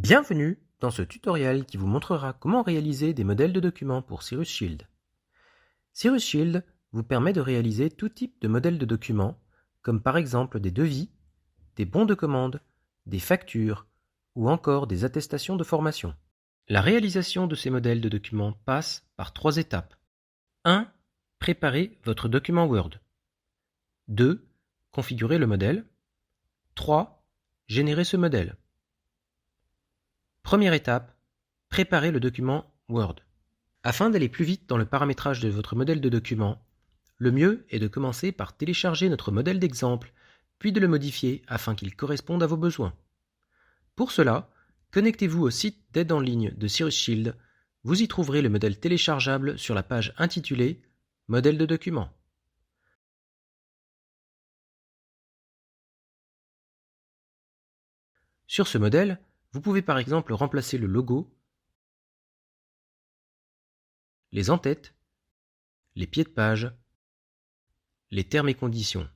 Bienvenue dans ce tutoriel qui vous montrera comment réaliser des modèles de documents pour Cirrus Shield. Cirrus Shield vous permet de réaliser tout type de modèles de documents, comme par exemple des devis, des bons de commande, des factures ou encore des attestations de formation. La réalisation de ces modèles de documents passe par 3 étapes. 1. Préparez votre document Word. 2. Configurez le modèle. 3. Générez ce modèle. Première étape, préparez le document Word. Afin d'aller plus vite dans le paramétrage de votre modèle de document, le mieux est de commencer par télécharger notre modèle d'exemple, puis de le modifier afin qu'il corresponde à vos besoins. Pour cela, connectez-vous au site d'aide en ligne de Cirrus Shield. Vous y trouverez le modèle téléchargeable sur la page intitulée « Modèle de document ». Sur ce modèle, vous pouvez par exemple remplacer le logo, les en-têtes, les pieds de page, les termes et conditions,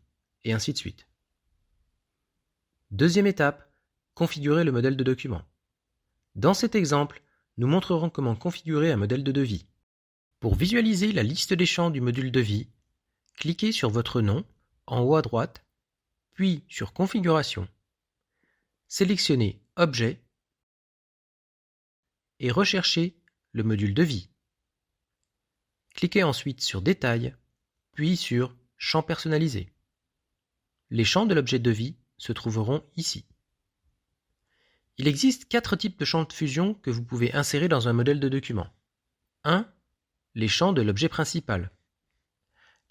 et ainsi de suite. Deuxième étape, configurer le modèle de document. Dans cet exemple, nous montrerons comment configurer un modèle de devis. Pour visualiser la liste des champs du module devis, cliquez sur votre nom en haut à droite, puis sur Configuration. Sélectionnez Objet et recherchez le module devis. Cliquez ensuite sur Détails, puis sur Champs personnalisés. Les champs de l'objet devis se trouveront ici. Il existe 4 types de champs de fusion que vous pouvez insérer dans un modèle de document. 1. Les champs de l'objet principal.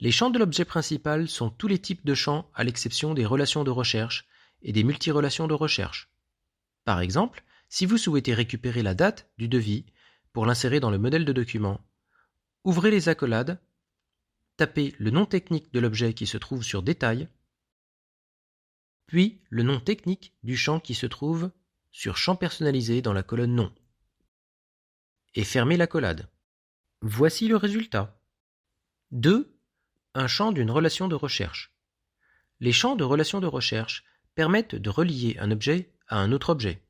Les champs de l'objet principal sont tous les types de champs à l'exception des relations de recherche et des multirelations de recherche. Par exemple, si vous souhaitez récupérer la date du devis pour l'insérer dans le modèle de document, ouvrez les accolades, tapez le nom technique de l'objet qui se trouve sur Détail, puis le nom technique du champ qui se trouve sur Champs personnalisés dans la colonne Nom, et fermez l'accolade. Voici le résultat. 2. Un champ d'une relation de recherche. Les champs de relation de recherche permettent de relier un objet à un autre objet.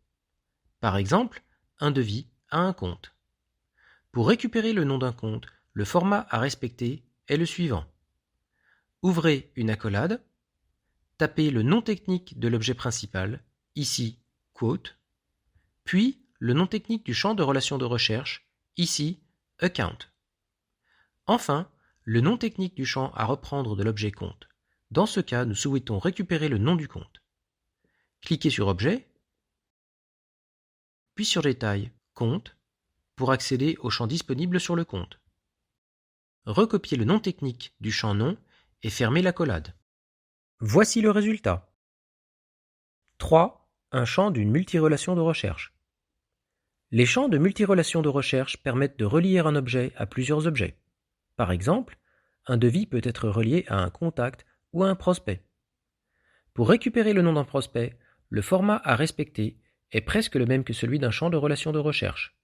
Par exemple, un devis à un compte. Pour récupérer le nom d'un compte, le format à respecter est le suivant. Ouvrez une accolade, tapez le nom technique de l'objet principal, ici Quote, puis le nom technique du champ de relation de recherche, ici Account. Enfin, le nom technique du champ à reprendre de l'objet compte. Dans ce cas, nous souhaitons récupérer le nom du compte. Cliquez sur Objet, puis sur Détail, Compte, pour accéder au champ disponible sur le compte. Recopiez le nom technique du champ Nom et fermez l'accolade. Voici le résultat. 3. Un champ d'une multirelation de recherche. Les champs de multirelation de recherche permettent de relier un objet à plusieurs objets. Par exemple, un devis peut être relié à un contact ou à un prospect. Pour récupérer le nom d'un prospect, le format à respecter est presque le même que celui d'un champ de relation de recherche.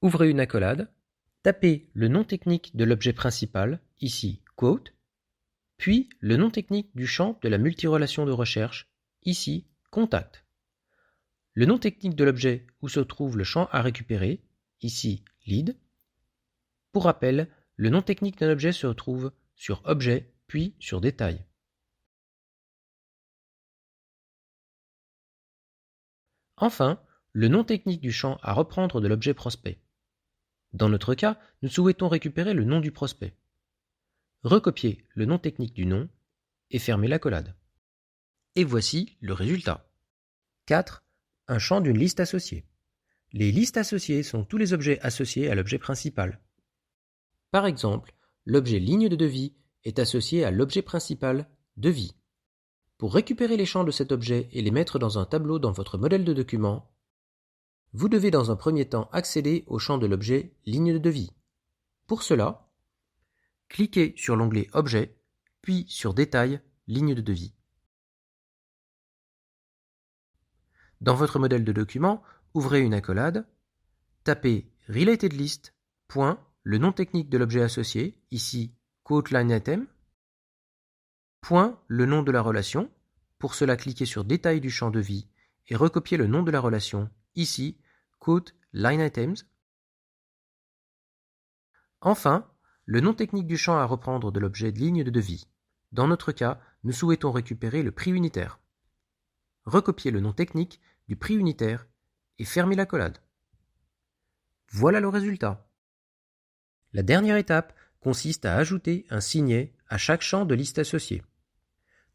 Ouvrez une accolade, tapez le nom technique de l'objet principal, ici Quote, puis le nom technique du champ de la multirelation de recherche, ici Contact. Le nom technique de l'objet où se trouve le champ à récupérer, ici Lead. Pour rappel, le nom technique d'un objet se trouve sur Objet, puis sur Détail. Enfin, le nom technique du champ à reprendre de l'objet prospect. Dans notre cas, nous souhaitons récupérer le nom du prospect. Recopiez le nom technique du nom et fermez l'accolade. Et voici le résultat. 4. Un champ d'une liste associée. Les listes associées sont tous les objets associés à l'objet principal. Par exemple, l'objet ligne de devis est associé à l'objet principal devis. Pour récupérer les champs de cet objet et les mettre dans un tableau dans votre modèle de document, vous devez dans un premier temps accéder au champ de l'objet ligne de devis. Pour cela, cliquez sur l'onglet Objet, puis sur Détail, ligne de devis. Dans votre modèle de document, ouvrez une accolade, tapez Related List, point, le nom technique de l'objet associé, ici Quote Line Item, point, le nom de la relation. Pour cela, cliquez sur Détail du champ devis et recopiez le nom de la relation, ici Quote Line Items. Enfin, le nom technique du champ à reprendre de l'objet de ligne de devis. Dans notre cas, nous souhaitons récupérer le prix unitaire. Recopiez le nom technique du prix unitaire et fermez l'accolade. Voilà le résultat. La dernière étape consiste à ajouter un signet à chaque champ de liste associée.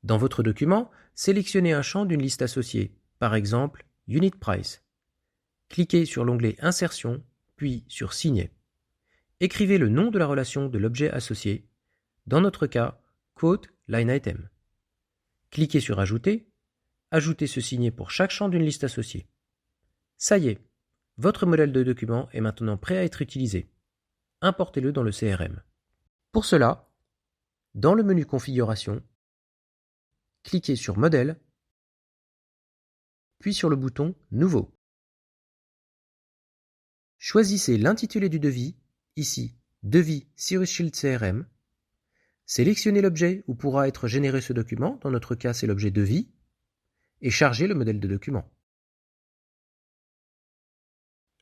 Dans votre document, sélectionnez un champ d'une liste associée, par exemple Unit Price. Cliquez sur l'onglet Insertion, puis sur Signet. Écrivez le nom de la relation de l'objet associé, dans notre cas, Quote Line Item. Cliquez sur Ajouter, ajoutez ce signet pour chaque champ d'une liste associée. Ça y est, votre modèle de document est maintenant prêt à être utilisé. Importez-le dans le CRM. Pour cela, dans le menu Configuration, cliquez sur Modèle, puis sur le bouton Nouveau. Choisissez l'intitulé du devis, ici Devis Cyrus Shield CRM. Sélectionnez l'objet où pourra être généré ce document, dans notre cas c'est l'objet Devis, et chargez le modèle de document.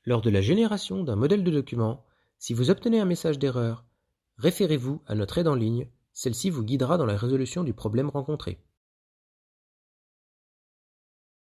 Lors de la génération d'un modèle de document, si vous obtenez un message d'erreur, référez-vous à notre aide en ligne, celle-ci vous guidera dans la résolution du problème rencontré.